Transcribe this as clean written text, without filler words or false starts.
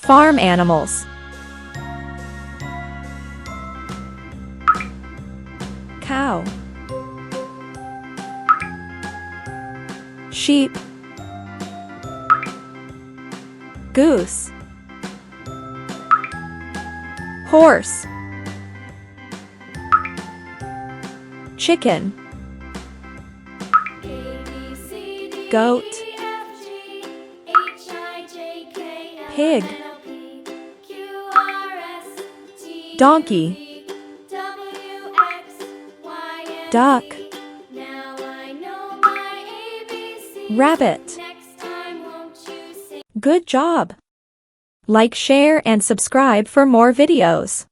Farm animals. Cow, sheep, goose, horse, chicken, goat, pig, donkey, duck, rabbit. Good job! Like, share and subscribe for more videos.